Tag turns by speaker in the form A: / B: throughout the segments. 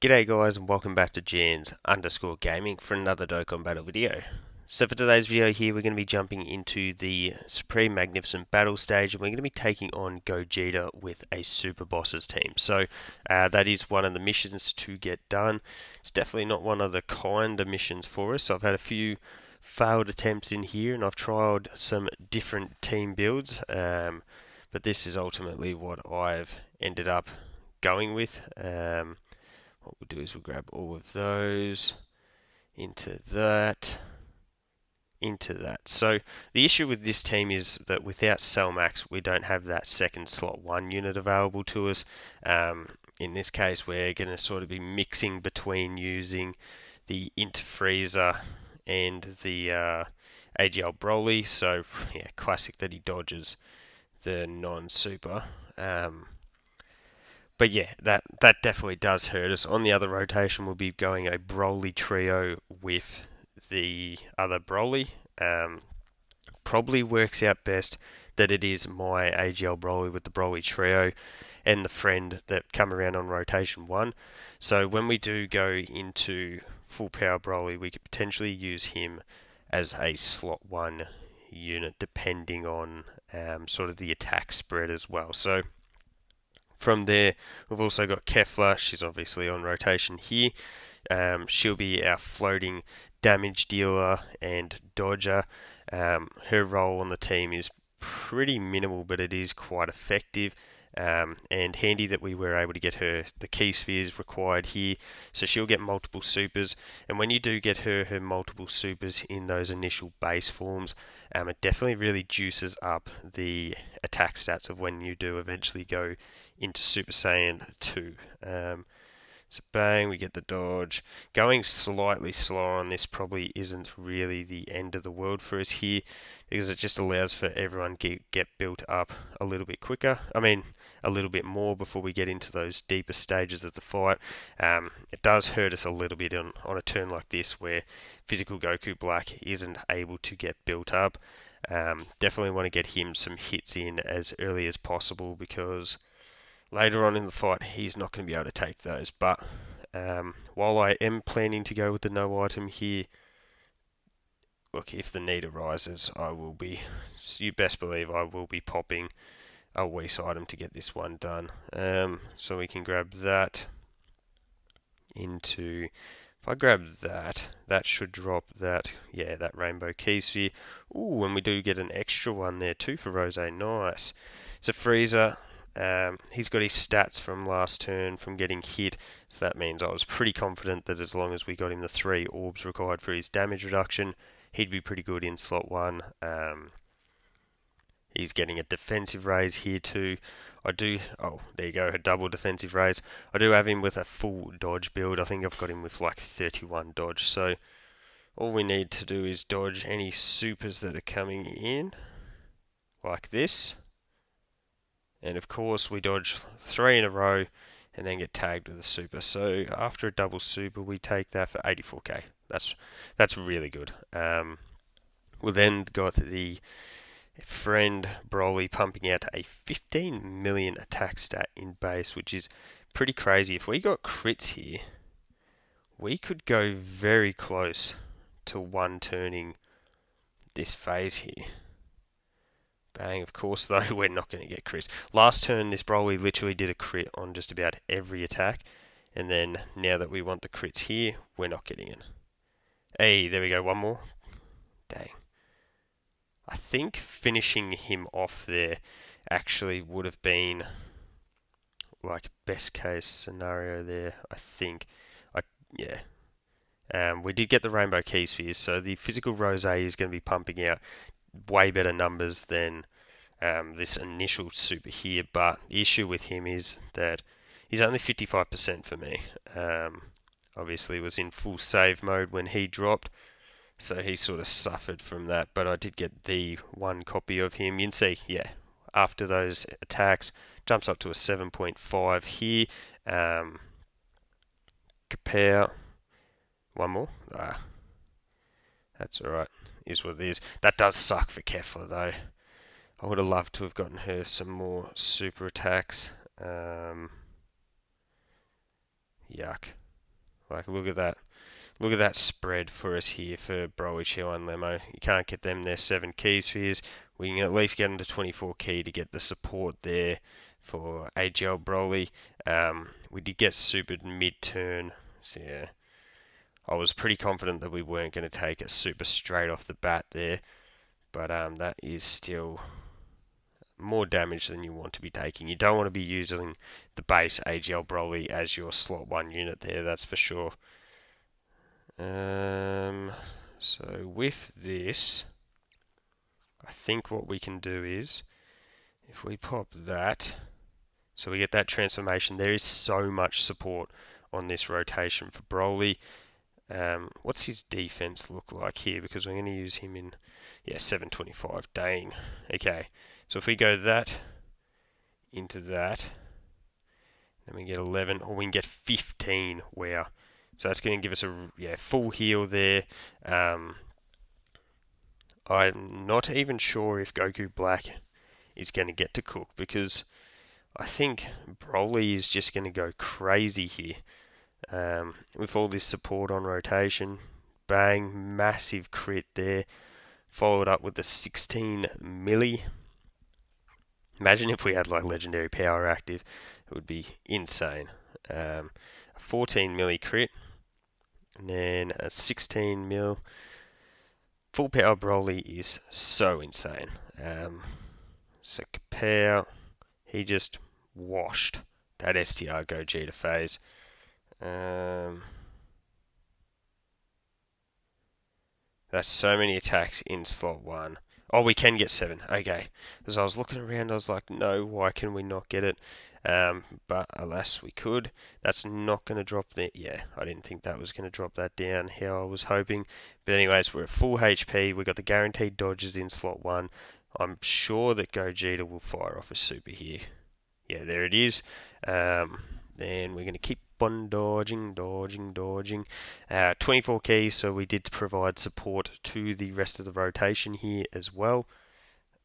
A: G'day guys and welcome back to Jans_gaming for another Dokkan battle video. So for today's video here we're going to be jumping into the Supreme Magnificent Battle stage and we're going to be taking on Gogeta with a Super Bosses team. So that is one of the missions to get done. It's definitely not one of the kinder missions for us. I've had a few failed attempts in here and I've tried some different team builds, but this is ultimately what I've ended up going with. What we'll do is we'll grab all of those into that, into that. So the issue with this team is that without Cellmax, we don't have that second slot 1 unit available to us. In this case, we're going to sort of be mixing between using the Interfreezer and the AGL Broly. So yeah, classic that he dodges the non-super. But yeah, that definitely does hurt us. On the other rotation, we'll be going a Broly trio with the other Broly. Probably works out best that it is my AGL Broly with the Broly trio and the friend that come around on rotation 1. So when we do go into full power Broly, we could potentially use him as a slot 1 unit depending on sort of the attack spread as well. So from there, we've also got Kefla. She's obviously on rotation here. She'll be our floating damage dealer and dodger. Her role on the team is pretty minimal, but it is quite effective. And handy that we were able to get her the key spheres required here, so she'll get multiple supers. And when you do get her multiple supers in those initial base forms, it definitely really juices up the attack stats of when you do eventually go into Super Saiyan 2. So bang, we get the dodge. Going slightly slower on this probably isn't really the end of the world for us here, because it just allows for everyone to get built up a little bit quicker. I mean, a little bit more before we get into those deeper stages of the fight. It does hurt us a little bit on a turn like this where Physical Goku Black isn't able to get built up. Definitely want to get him some hits in as early as possible, because later on in the fight, he's not going to be able to take those. But while I am planning to go with the no item here, look, if the need arises, I will be, you best believe I will be popping a Whis item to get this one done. So we can grab that into, if I grab that, that should drop that, yeah, that rainbow key sphere. Ooh, and we do get an extra one there too for Rose, nice. So Frieza, he's got his stats from last turn from getting hit, so that means I was pretty confident that as long as we got him the 3 orbs required for his damage reduction, he'd be pretty good in slot 1. He's getting a defensive raise here too. Oh, there you go, a double defensive raise. I do have him with a full dodge build. I think I've got him with like 31 dodge, so all we need to do is dodge any supers that are coming in, like this. And of course we dodge 3 in a row and then get tagged with a super. So after a double super we take that for 84k. That's really good. We'll then got the friend Broly pumping out a 15 million attack stat in base, which is pretty crazy. If we got crits here, we could go very close to one turning this phase here. Bang, of course though, we're not going to get crits. Last turn, this Broly literally did a crit on just about every attack. And then, now that we want the crits here, we're not getting it. Hey, there we go, one more. Dang. I think finishing him off there actually would have been, like, best case scenario there, I think. Yeah. We did get the Rainbow Key Spheres, so the Physical Rose is going to be pumping out way better numbers than this initial super here, but the issue with him is that he's only 55% for me. Obviously was in full save mode when he dropped, so he sort of suffered from that, but I did get the one copy of him. You can see, yeah, after those attacks, jumps up to a 7.5 here. Compare, one more. That's alright, is what it is. That does suck for Kefla though. I would have loved to have gotten her some more super attacks. Yuck. Like, look at that. Look at that spread for us here for Broly, Chill, and Lemo. You can't get them their 7 key spheres. We can at least get them to 24 key to get the support there for AGL Broly. We did get supered mid-turn, so yeah. I was pretty confident that we weren't going to take a super straight off the bat there, but that is still more damage than you want to be taking. You don't want to be using the base AGL Broly as your slot 1 unit there, that's for sure. So with this, I think what we can do is, if we pop that, so we get that transformation, there is so much support on this rotation for Broly. What's his defense look like here? Because we're going to use him in, 725. Dang. Okay. So if we go that into that, then we get 11, or we can get 15. Wow. So that's going to give us a full heal there. I'm not even sure if Goku Black is going to get to cook, because I think Broly is just going to go crazy here. With all this support on rotation. Bang, massive crit there. Followed up with the 16 milli. Imagine if we had like legendary power active. It would be insane. A 14 milli crit. And then a 16 mil. Full power Broly is so insane. So Kapow, he just washed that STR GOGETA phase. That's so many attacks in slot 1. Oh, we can get 7. Okay. As I was looking around, I was like, no, why can we not get it? But alas, we could. That's not going to drop that. Yeah, I didn't think that was going to drop that down how I was hoping. But anyways, we're at full HP. We got the guaranteed dodges in slot 1. I'm sure that GOGETA will fire off a super here. Yeah, there it is. Then we're going to keep on dodging. 24 keys, so we did provide support to the rest of the rotation here as well.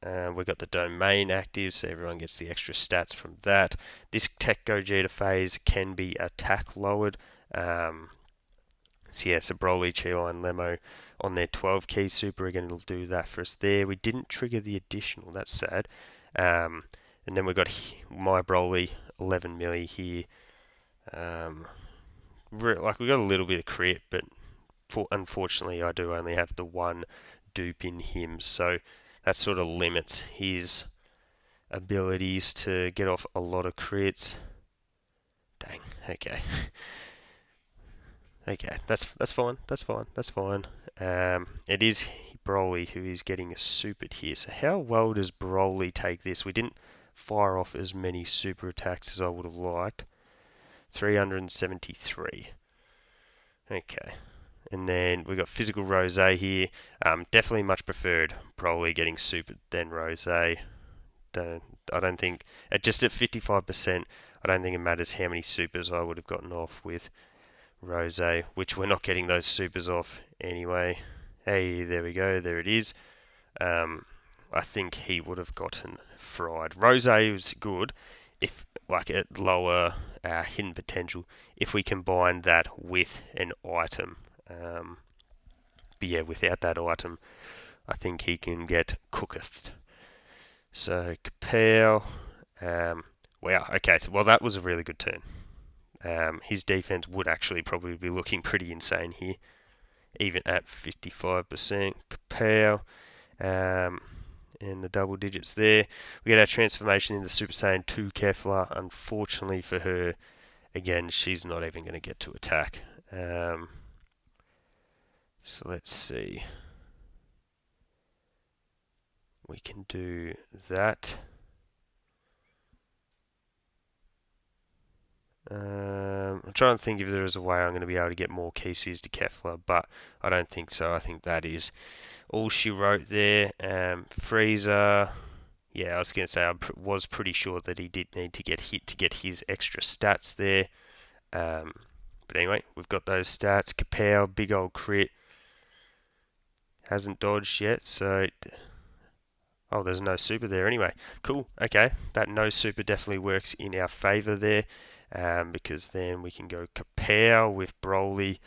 A: We've got the domain active, so everyone gets the extra stats from that. This Tech GOGETA phase can be attack lowered. So Broly, Chilo, and Lemo on their 12 key super are going to do that for us there. We didn't trigger the additional, that's sad. And then we've got my Broly, 11 milli here. We got a little bit of crit, but unfortunately I do only have the one dupe in him, so that sort of limits his abilities to get off a lot of crits. Dang, okay. Okay, that's fine. It is Broly who is getting a supered here, so how well does Broly take this? We didn't fire off as many super attacks as I would have liked. 373. Okay. And then we've got Physical Rose here. Definitely much preferred Broly getting supered than Rose. I don't think, just at 55%, I don't think it matters how many supers I would have gotten off with Rose, which we're not getting those supers off anyway. Hey, there we go, there it is. I think he would have gotten fried. Rose is good if, like, at lower hidden potential, if we combine that with an item. But yeah, without that item, I think he can get cooketh. So Kapow, wow, okay, well that was a really good turn. His defense would actually probably be looking pretty insane here, even at 55%. Kapow, and the double digits there. We get our transformation into Super Saiyan 2 Kefla. Unfortunately for her, again, she's not even going to get to attack. So let's see. We can do that. I'm trying to think if there is a way I'm going to be able to get more key spheres to Kefla, but I don't think so. I think that is all she wrote there. Frieza, yeah, I was going to say I was pretty sure that he did need to get hit to get his extra stats there. But anyway, we've got those stats. Kapow, big old crit. Hasn't dodged yet, so... Oh, there's no super there anyway. Cool, okay. That no super definitely works in our favour there. because then we can go Kapow with Broly,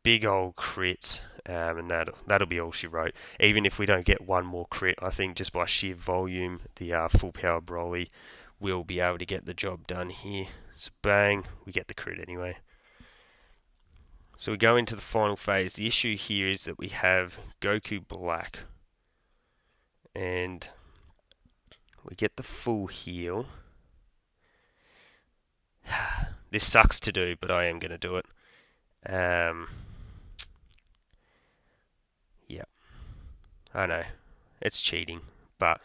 A: big old crits, and that'll be all she wrote. Even if we don't get one more crit, I think just by sheer volume, the full power Broly will be able to get the job done here. So bang, we get the crit anyway. So we go into the final phase. The issue here is that we have Goku Black, and we get the full heal. This sucks to do, but I am going to do it. Yeah, I know it's cheating, but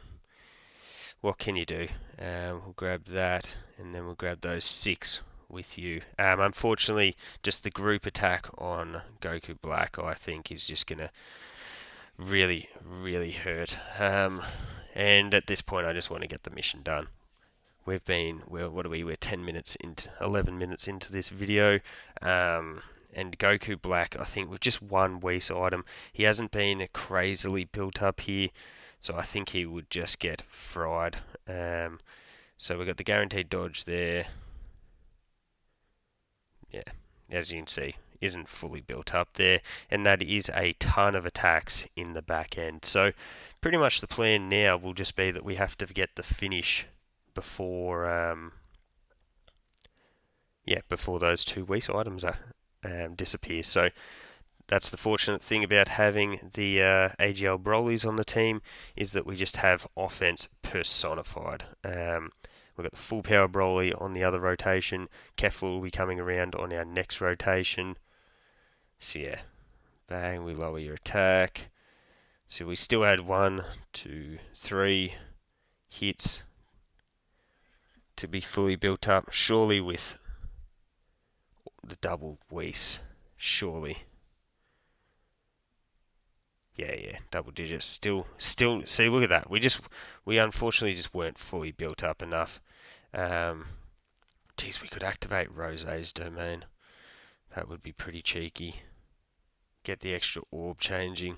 A: what can you do? We'll grab that, and then we'll grab those 6 with you. Unfortunately, just the group attack on Goku Black, I think, is just going to really, really hurt. And at this point, I just want to get the mission done. We're 10 minutes into, 11 minutes into this video. And Goku Black, I think with just one Whis item, he hasn't been crazily built up here, so I think he would just get fried. So we've got the guaranteed dodge there. Yeah, as you can see, isn't fully built up there, and that is a ton of attacks in the back end. So pretty much the plan now will just be that we have to get the finish before before those 2 Whis items disappear. So that's the fortunate thing about having the AGL Brolys on the team, is that we just have offense personified. We've got the full power Broly on the other rotation. Kefla will be coming around on our next rotation. So yeah, bang, we lower your attack. So we still had 1, 2, 3 hits to be fully built up. Surely with the double Whis, surely. Yeah, double digits. Still. See, look at that. We unfortunately just weren't fully built up enough. Geez, we could activate Rose's domain. That would be pretty cheeky. Get the extra orb changing.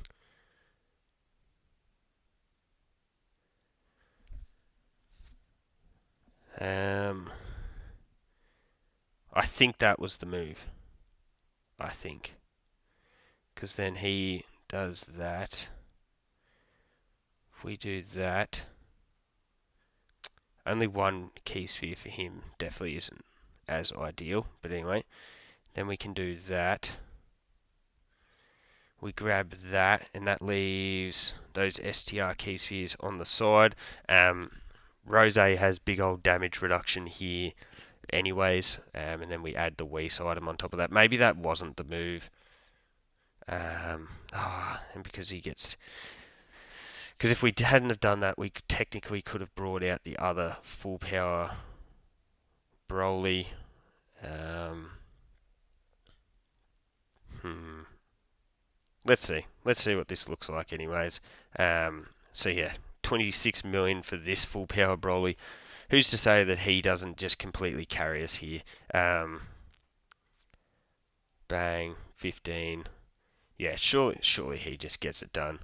A: I think that was the move. I think. Because then he does that. If we do that, only 1 key sphere for him definitely isn't as ideal, but anyway, then we can do that. We grab that, and that leaves those STR key spheres on the side. Rose has big old damage reduction here anyways, and then we add the Whis item on top of that. Maybe that wasn't the move. And because if we hadn't have done that, we technically could have brought out the other full power Broly. Let's see what this looks like anyways. So yeah, 26 million for this full power Broly. Who's to say that he doesn't just completely carry us here? Bang, 15. Yeah, surely he just gets it done.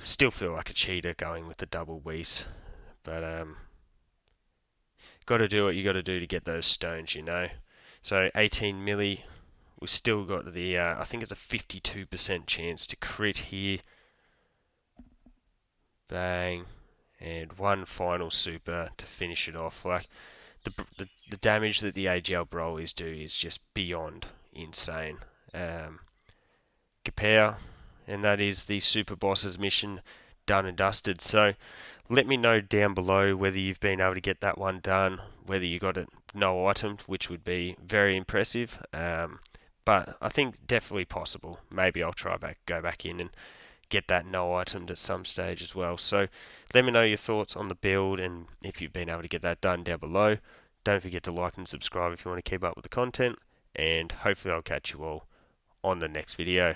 A: Still feel like a cheater going with the double Whis, but got to do what you got to do to get those stones, you know. So 18 milli, we've still got the I think it's a 52% chance to crit here. Bang, and 1 final super to finish it off. Like the damage that the AGL Broly's do is just beyond insane. Kapow, and that is the Super Bosses mission done and dusted. So let me know down below whether you've been able to get that one done, whether you got it no item, which would be very impressive. But I think definitely possible. Maybe I'll go back in and get that no itemed at some stage as well. So let me know your thoughts on the build, and if you've been able to get that done down below. Don't forget to like and subscribe if you want to keep up with the content, and hopefully I'll catch you all on the next video.